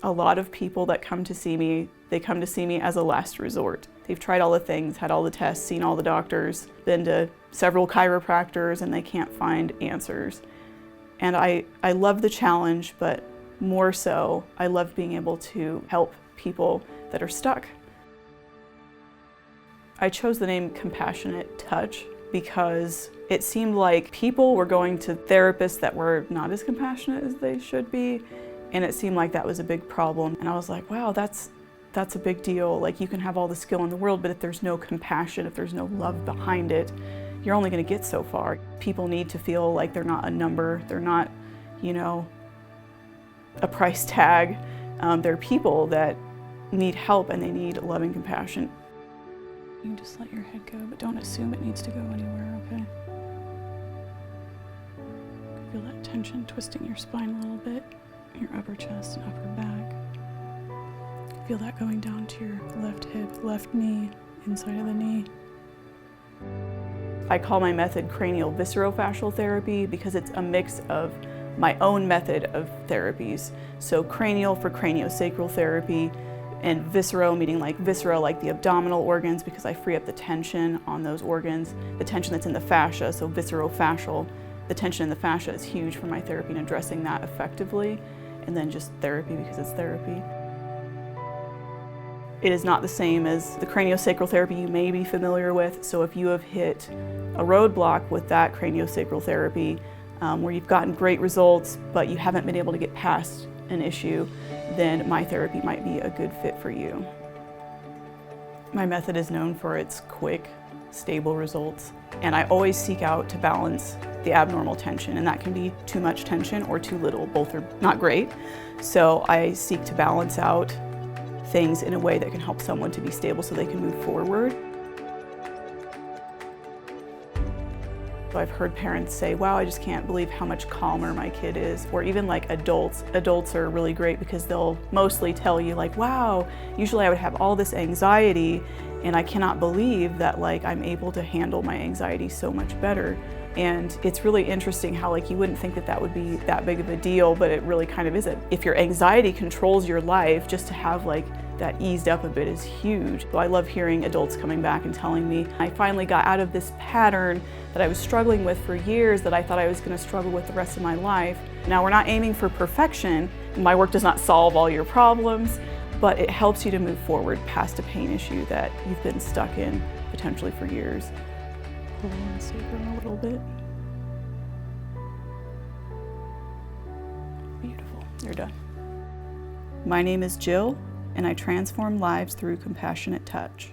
A lot of people that come to see me, they come to see me as a last resort. They've tried all the things, had all the tests, seen all the doctors, been to several chiropractors, and they can't find answers. And I love the challenge, but more so, I love being able to help people that are stuck. I chose the name Compassionate Touch because it seemed like people were going to therapists that were not as compassionate as they should be, and it seemed like that was a big problem. And I was like, wow, that's a big deal. Like, you can have all the skill in the world, but if there's no compassion, if there's no love behind it, you're only going to get so far. People need to feel like they're not a number, they're not, you know, a price tag. They're people that need help and they need love and compassion. You can just let your head go, but don't assume it needs to go anywhere, okay? Feel that tension twisting your spine a little bit, your upper chest and upper back. Feel that going down to your left hip, left knee, inside of the knee. I call my method cranial viscerofascial therapy because it's a mix of my own method of therapies. So cranial for craniosacral therapy, and viscero meaning like viscera, like the abdominal organs, because I free up the tension on those organs, the tension that's in the fascia, so viscerofascial. The tension in the fascia is huge for my therapy and addressing that effectively, and then just therapy because it's therapy. It is not the same as the craniosacral therapy you may be familiar with, so if you have hit a roadblock with that craniosacral therapy, where you've gotten great results, but you haven't been able to get past an issue, then my therapy might be a good fit for you. My method is known for its quick, stable results, and I always seek out to balance the abnormal tension, and that can be too much tension or too little. Both are not great. So I seek to balance out things in a way that can help someone to be stable so they can move forward. I've heard parents say, wow, I just can't believe how much calmer my kid is. Or even like adults. Adults are really great because they'll mostly tell you like, wow, usually I would have all this anxiety and I cannot believe that like I'm able to handle my anxiety so much better. And it's really interesting how like you wouldn't think that that would be that big of a deal, but it really kind of is. If your anxiety controls your life, just to have like that eased up a bit is huge. So I love hearing adults coming back and telling me, I finally got out of this pattern that I was struggling with for years that I thought I was going to struggle with the rest of my life. Now, we're not aiming for perfection. My work does not solve all your problems, but it helps you to move forward past a pain issue that you've been stuck in potentially for years. Pull on the sacrum a little bit. Beautiful, you're done. My name is Jill, and I transform lives through compassionate touch.